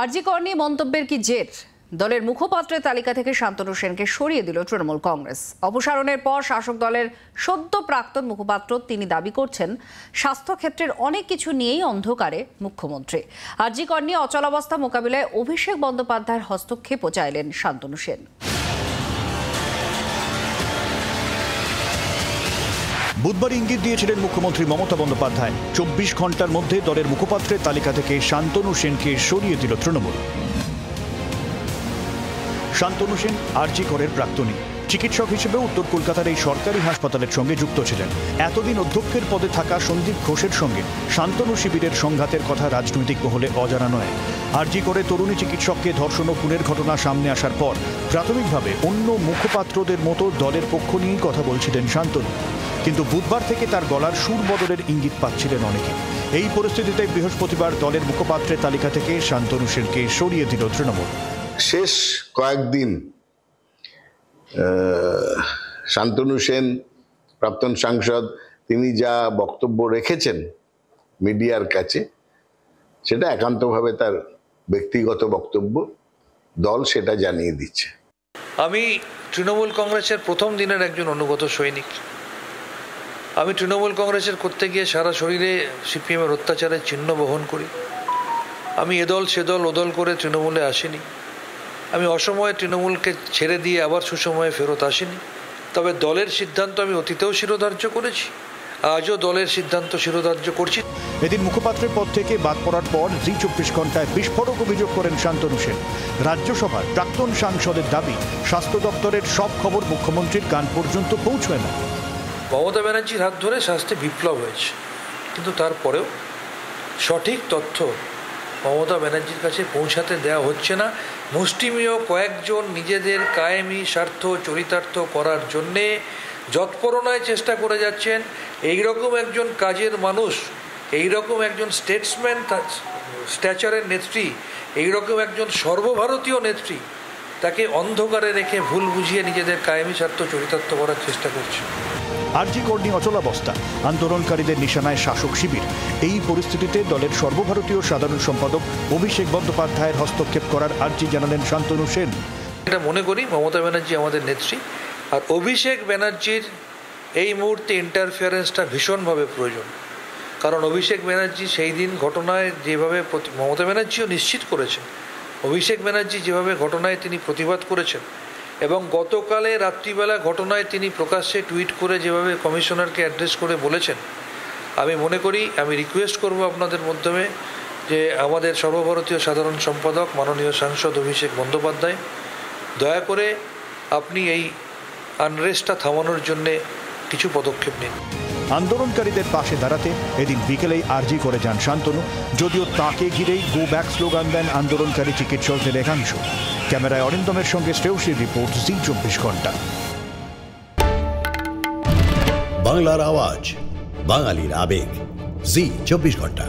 আরজি কর নিয়ে মন্তব্যের কি জের? দলের মুখপাত্রের তালিকা থেকে শান্তনু সেনকে সরিয়ে দিল তৃণমূল কংগ্রেস। অপসারণের পর শাসক দলের সদ্য প্রাক্তন মুখপাত্র তিনি দাবি করছেন স্বাস্থ্যক্ষেত্রের অনেক কিছু নিয়েই অন্ধকারে মুখ্যমন্ত্রী। আরজি কর নিয়ে অচলাবস্থা মোকাবিলায় অভিষেক বন্দ্যোপাধ্যায়ের হস্তক্ষেপও চাইলেন শান্তনু সেন। বুধবার ইঙ্গিত দিয়েছিলেন মুখ্যমন্ত্রী মমতা বন্দ্যোপাধ্যায়। 24 ঘন্টার মধ্যে দলের মুখপাত্রের তালিকা থেকে শান্তনু সেনকে সরিয়ে দিল তৃণমূল। শান্তনু সেন আরজি করের প্রাক্তনী চিকিৎসক হিসেবে উত্তর কলকাতার এই সরকারি হাসপাতালের সঙ্গে যুক্ত ছিলেন। এতদিন অধ্যক্ষের পদে থাকা সন্দীপ ঘোষের সঙ্গে শান্তনু শিবিরের সংঘাতের কথা রাজনৈতিক মহলে অজানা নয়। আরজি করে তরুণী চিকিৎসককে ধর্ষণ ও খুনের ঘটনা সামনে আসার পর প্রাথমিকভাবে অন্য মুখপাত্রদের মতো দলের পক্ষ নিয়েই কথা বলছিলেন শান্তনু, কিন্তু বুধবার থেকে তার গলার সুর বদলের ইঙ্গিত পাচ্ছিলেন অনেকে। এই পরিস্থিতিতে বৃহস্পতিবার দলের মুখপাত্রের তালিকা থেকে শান্তনু সেনকে সরিয়ে দিল তৃণমূল। শেষ কয়েকদিন শান্তনু সেন প্রাক্তন সাংসদ তিনি যা বক্তব্য রেখেছেন মিডিয়ার কাছে, সেটা একান্তভাবে তার ব্যক্তিগত বক্তব্য, দল সেটা জানিয়ে দিচ্ছে। আমি তৃণমূল কংগ্রেসের প্রথম দিনের একজন অনুগত সৈনিক। আমি তৃণমূল কংগ্রেসের করতে গিয়ে সারা শরীরে সিপিএমের অত্যাচারের চিহ্ন বহন করি। আমি এদল সেদল ওদল করে তৃণমূলে আসিনি। আমি অসময়ে তৃণমূলকে ছেড়ে দিয়ে আবার সুসময়ে ফেরত আসিনি। তবে দলের সিদ্ধান্ত আমি অতীতেও শিরোধার্য করেছি, আজও দলের সিদ্ধান্ত শিরোধার্য করছি। এদিন মুখপাত্রের পদ থেকে বাদ পড়ার পর 24 ঘন্টায় বিস্ফোরক অভিযোগ করেন শান্তনু সেন। রাজ্যসভার প্রাক্তন সাংসদের দাবি, স্বাস্থ্য দপ্তরের সব খবর মুখ্যমন্ত্রীর কান পর্যন্ত পৌঁছয় না। মমতা ব্যানার্জির হাত ধরে স্বাস্থ্যে বিপ্লব হয়েছে, কিন্তু তারপরেও সঠিক তথ্য মমতা ব্যানার্জির কাছে পৌঁছাতে দেওয়া হচ্ছে না। মুষ্টিমেয় কয়েকজন নিজেদের কায়েমি স্বার্থ চরিতার্থ করার জন্যে যৎপরোনায় চেষ্টা করে যাচ্ছেন। এইরকম একজন কাজের মানুষ, এইরকম একজন স্টেটসম্যান স্ট্যাচারের নেত্রী, এইরকম একজন সর্বভারতীয় নেত্রী, তাকে অন্ধকারে রেখে ভুল বুঝিয়ে নিজেদের কায়েমি স্বার্থ চরিতার্থ করার চেষ্টা করছে। আরজি কর নিয়ে অচলাবস্থা, আন্দোলনকারীদের নিশানায় শাসক শিবির। এই পরিস্থিতিতে দলের সর্বভারতীয় সাধারণ সম্পাদক অভিষেক বন্দ্যোপাধ্যায়ের হস্তক্ষেপ করার আর্জি জানালেন শান্তনু সেন। এটা মনে করি মমতা ব্যানার্জি আমাদের নেত্রী, আর অভিষেক ব্যানার্জির এই মুহূর্তে ইন্টারফিয়ারেন্সটা ভীষণভাবে প্রয়োজন। কারণ অভিষেক ব্যানার্জি সেই দিন ঘটনায় যেভাবে মমতা ব্যানার্জিও নিশ্চিত করেছেন, অভিষেক ব্যানার্জি যেভাবে ঘটনায় তিনি প্রতিবাদ করেছেন এবং গতকালে রাত্রিবেলা ঘটনায় তিনি প্রকাশ্যে টুইট করে যেভাবে কমিশনারকে অ্যাড্রেস করে বলেছেন, আমি মনে করি, আমি রিকোয়েস্ট করব আপনাদের মাধ্যমে যে আমাদের সর্বভারতীয় সাধারণ সম্পাদক মাননীয় সাংসদ অভিষেক বন্দ্যোপাধ্যায়, দয়া করে আপনি এই আনরেস্টটা থামানোর জন্যে কিছু পদক্ষেপ নিন। আন্দোলনকারীদের পাশে দাঁড়াতে এদিন বিকেলেই আরজি করে যান শান্তনু, যদিও তাকে ঘিরেই গো ব্যাক স্লোগান দেন আন্দোলনকারী চিকিৎসকদের একাংশ। ক্যামেরায় অরিন্দমের সঙ্গে শ্রেয়সীর রিপোর্ট, জি 24 ঘন্টা। বাংলার আওয়াজ, বাঙালির আবেগ, জি 24 ঘন্টা।